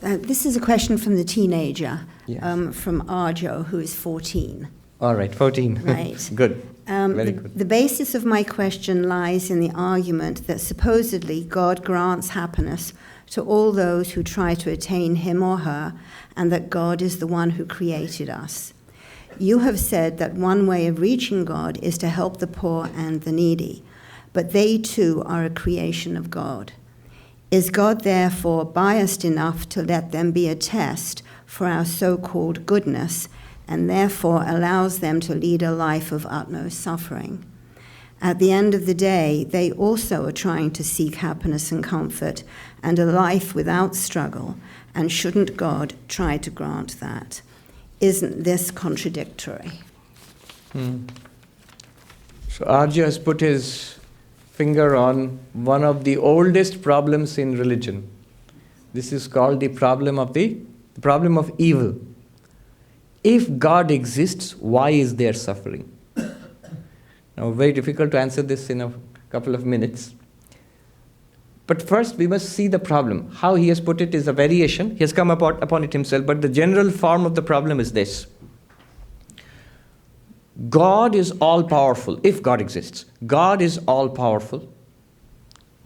This is a question from the teenager, Yes. from Arjo, who is 14. All right, 14. Right. Good. Very good. The basis of my question lies in the argument that supposedly God grants happiness to all those who try to attain him or her, and that God is the one who created us. You have said that one way of reaching God is to help the poor and the needy, but they too are a creation of God. Is God therefore biased enough to let them be a test for our so-called goodness, and therefore allows them to lead a life of utmost suffering? At the end of the day, they also are trying to seek happiness and comfort and a life without struggle, and shouldn't God try to grant that? Isn't this contradictory? So Arjuna has put his finger on one of the oldest problems in religion. This is called the problem of evil. If God exists, why is there suffering? Now, very difficult to answer this in a couple of minutes. But first, we must see the problem. How he has put it is a variation. He has come upon it himself, but the general form of the problem is this. God is all-powerful, if God exists. God is all-powerful,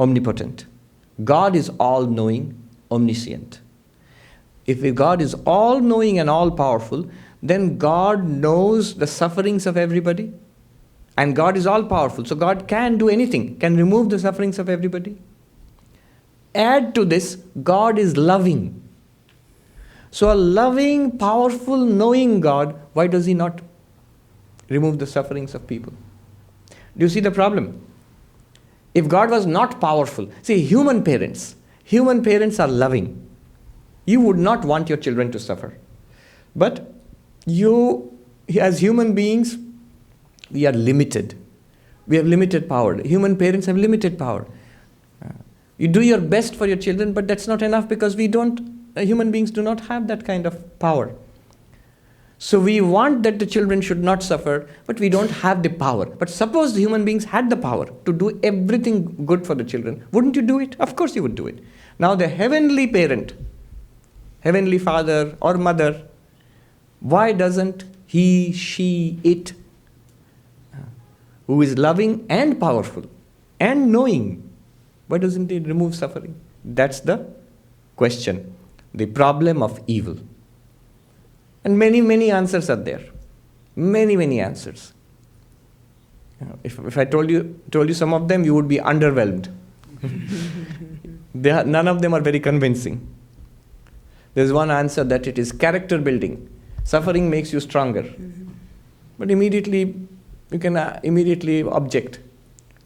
omnipotent. God is all-knowing, omniscient. If God is all-knowing and all-powerful, then God knows the sufferings of everybody. And God is all-powerful, so God can do anything, can remove the sufferings of everybody. Add to this, God is loving. So a loving, powerful, knowing God, why does he not remove the sufferings of people? Do you see the problem? If God was not powerful, see, human parents are loving. You would not want your children to suffer. But you, as human beings, we are limited. We have limited power. Human parents have limited power. You do your best for your children, but that's not enough because human beings do not have that kind of power. So we want that the children should not suffer, but we don't have the power. But suppose the human beings had the power to do everything good for the children, wouldn't you do it? Of course you would do it. Now the heavenly parent, heavenly father or mother, why doesn't he, she, it, who is loving and powerful and knowing, why doesn't it remove suffering? That's the question, the problem of evil. And many, many answers are there. Many, many answers. If I told you some of them, you would be underwhelmed. None of them are very convincing. There's one answer that it is character building. Suffering makes you stronger. But you can immediately object.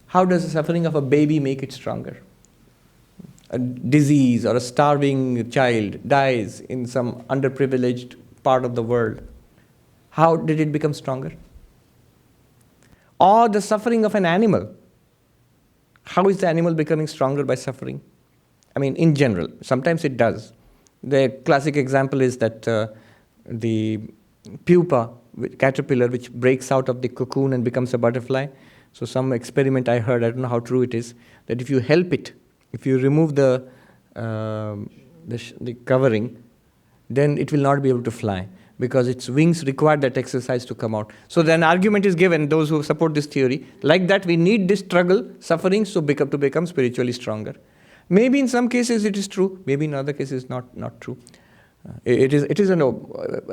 How does the suffering of a baby make it stronger? A disease or a starving child dies in some underprivileged part of the world. How did it become stronger? Or the suffering of an animal. How is the animal becoming stronger by suffering? I mean, in general, sometimes it does. The classic example is that the pupa, caterpillar, which breaks out of the cocoon and becomes a butterfly. So some experiment I heard, I don't know how true it is, that if you help it, if you remove the covering, then it will not be able to fly because its wings require that exercise to come out. So then argument is given, those who support this theory, like that we need this struggle, suffering, to become spiritually stronger. Maybe in some cases it is true, maybe in other cases not true. It is an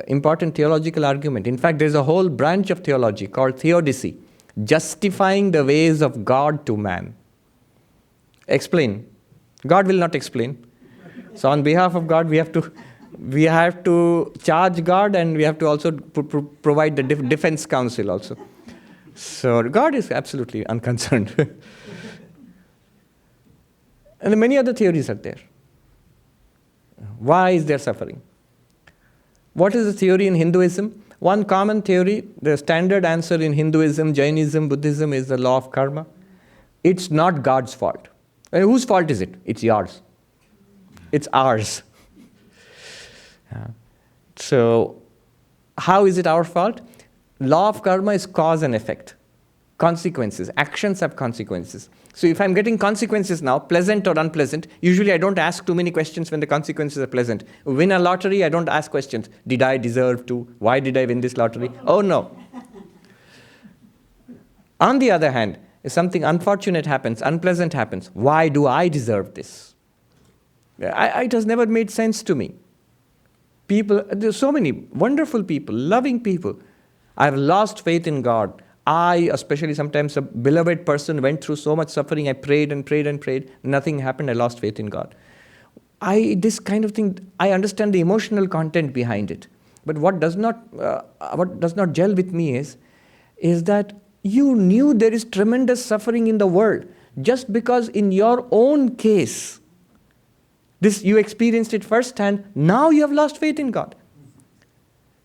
important theological argument. In fact, there is a whole branch of theology called theodicy, justifying the ways of God to man. Explain. God will not explain. So on behalf of God, we have to charge God, and we have to also provide the defense counsel also. So God is absolutely unconcerned. And many other theories are there. Why is there suffering? What is the theory in Hinduism? One common theory, the standard answer in Hinduism, Jainism, Buddhism is the law of karma. It's not God's fault. And whose fault is it? It's yours. It's ours. So, how is it our fault? Law of karma is cause and effect. consequences. Actions have consequences. So if I'm getting consequences now, pleasant or unpleasant, usually I don't ask too many questions when the consequences are pleasant. Win a lottery, I don't ask questions. Did I deserve to? Why did I win this lottery? Oh no. On the other hand, if something unfortunate happens, unpleasant happens, why do I deserve this? It has never made sense to me. People, there's so many wonderful people, loving people. I've lost faith in God. I, especially sometimes a beloved person, went through so much suffering. I prayed and prayed and prayed. Nothing happened. I lost faith in God. This kind of thing, I understand the emotional content behind it. But what does not gel with me is that you knew there is tremendous suffering in the world. Just because in your own case, you experienced it firsthand, now you have lost faith in God.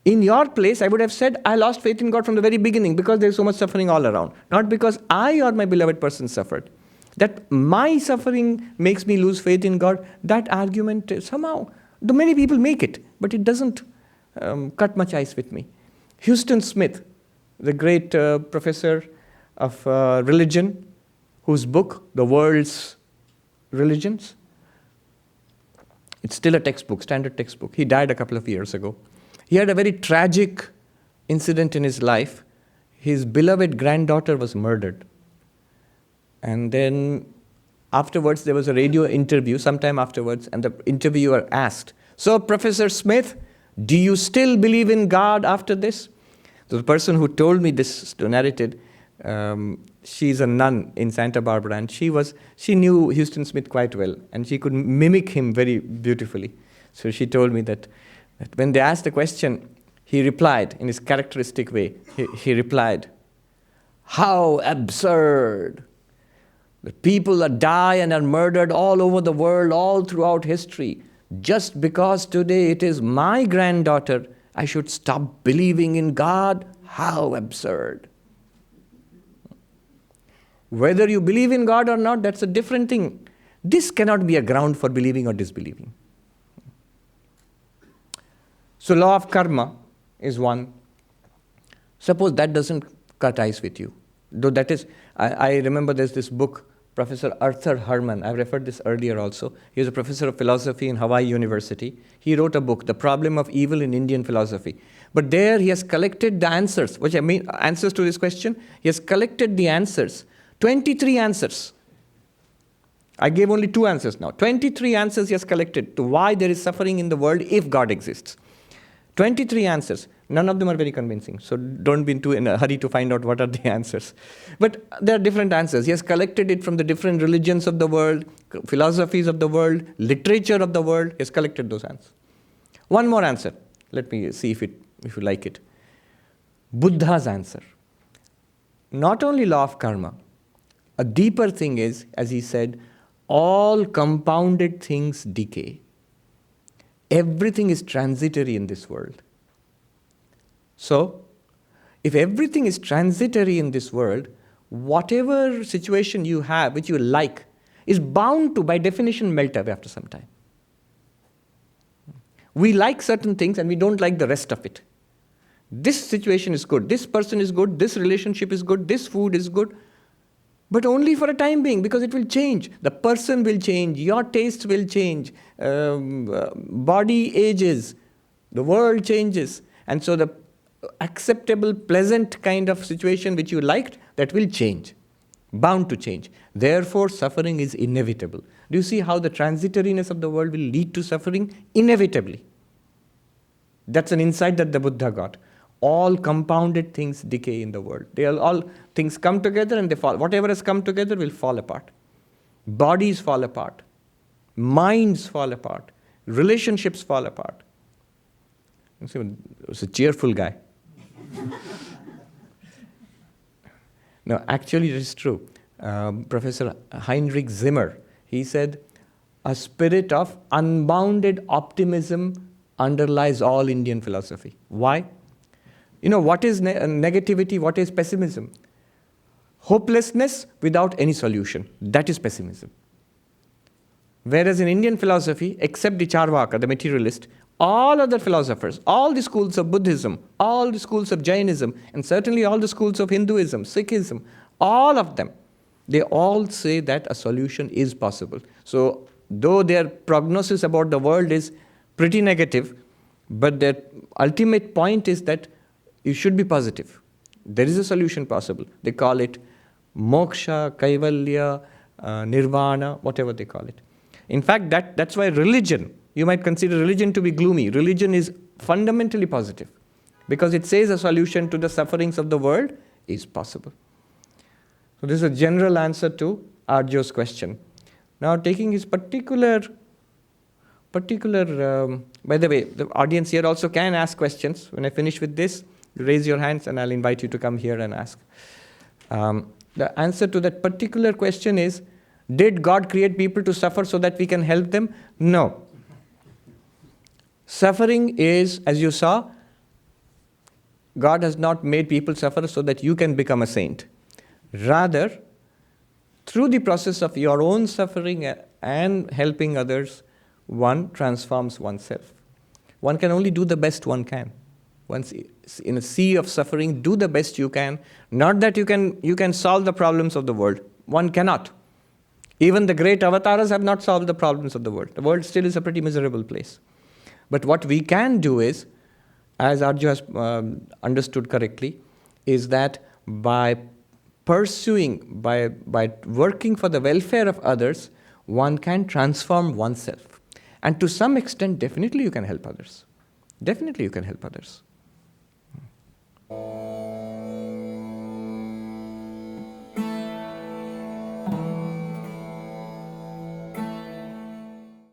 In your place, I would have said, I lost faith in God from the very beginning because there is so much suffering all around. Not because I or my beloved person suffered. That my suffering makes me lose faith in God, that argument somehow, many people make it, but it doesn't cut much ice with me. Houston Smith, the great professor of religion, whose book, The World's Religions, it's still a textbook, standard textbook. He died a couple of years ago. He had a very tragic incident in his life. His beloved granddaughter was murdered. And then afterwards, there was a radio interview, sometime afterwards, and the interviewer asked, "So, Professor Smith, do you still believe in God after this?" So the person who told me this narrated, she's a nun in Santa Barbara, and she knew Houston Smith quite well, and she could mimic him very beautifully. So she told me that when they asked the question, he replied in his characteristic way. He replied, "How absurd! The people that die and are murdered all over the world, all throughout history, just because today it is my granddaughter, I should stop believing in God? How absurd!" Whether you believe in God or not, that's a different thing. This cannot be a ground for believing or disbelieving. So law of karma is one. Suppose that doesn't cut ice with you. Though that is, I remember there's this book, Professor Arthur Herman, I've referred this earlier also. He was a professor of philosophy in Hawaii University. He wrote a book, The Problem of Evil in Indian Philosophy. But there he has collected the answers, which I mean answers to this question. He has collected the answers, 23 answers. I gave only 2 answers now. 23 answers he has collected to why there is suffering in the world if God exists. 23 answers. None of them are very convincing. So don't be in a hurry to find out what are the answers. But there are different answers. He has collected it from the different religions of the world, philosophies of the world, literature of the world. He has collected those answers. One more answer. Let me see if you like it. Buddha's answer. Not only law of karma. A deeper thing is, as he said, all compounded things decay. Everything is transitory in this world. So, if everything is transitory in this world, whatever situation you have, which you like, is bound to, by definition, melt away after some time. We like certain things and we don't like the rest of it. This situation is good, this person is good, this relationship is good, this food is good, but only for a time being, because it will change. The person will change, your taste will change, body ages, the world changes. And so the acceptable, pleasant kind of situation which you liked, that will change, bound to change. Therefore, suffering is inevitable. Do you see how the transitoriness of the world will lead to suffering? Inevitably. That's an insight that the Buddha got. All compounded things decay in the world. All things come together and they fall. Whatever has come together will fall apart. Bodies fall apart. Minds fall apart. Relationships fall apart. It's a cheerful guy. No, actually it is true. Professor Heinrich Zimmer, he said, a spirit of unbounded optimism underlies all Indian philosophy. Why? You know, what is negativity? What is pessimism? Hopelessness without any solution. That is pessimism. Whereas in Indian philosophy, except the Charvaka, the materialist, all other philosophers, all the schools of Buddhism, all the schools of Jainism, and certainly all the schools of Hinduism, Sikhism, all of them, they all say that a solution is possible. So, though their prognosis about the world is pretty negative, but their ultimate point is that you should be positive. There is a solution possible. They call it moksha, kaivalya, nirvana, whatever they call it. In fact, that's why religion, you might consider religion to be gloomy. Religion is fundamentally positive because it says a solution to the sufferings of the world is possible. So this is a general answer to Arjo's question. Now taking his particular, by the way, the audience here also can ask questions. When I finish with this, you raise your hands and I'll invite you to come here and ask. The answer to that particular question is, did God create people to suffer so that we can help them? No. Suffering is, as you saw, God has not made people suffer so that you can become a saint. Rather, through the process of your own suffering and helping others, one transforms oneself. One can only do the best one can. Once in a sea of suffering, do the best you can. Not that you can solve the problems of the world. One cannot. Even the great avatars have not solved the problems of the world. The world still is a pretty miserable place. But what we can do is, as Arju has understood correctly, is that by pursuing, by working for the welfare of others, one can transform oneself. And to some extent, definitely you can help others. Definitely you can help others.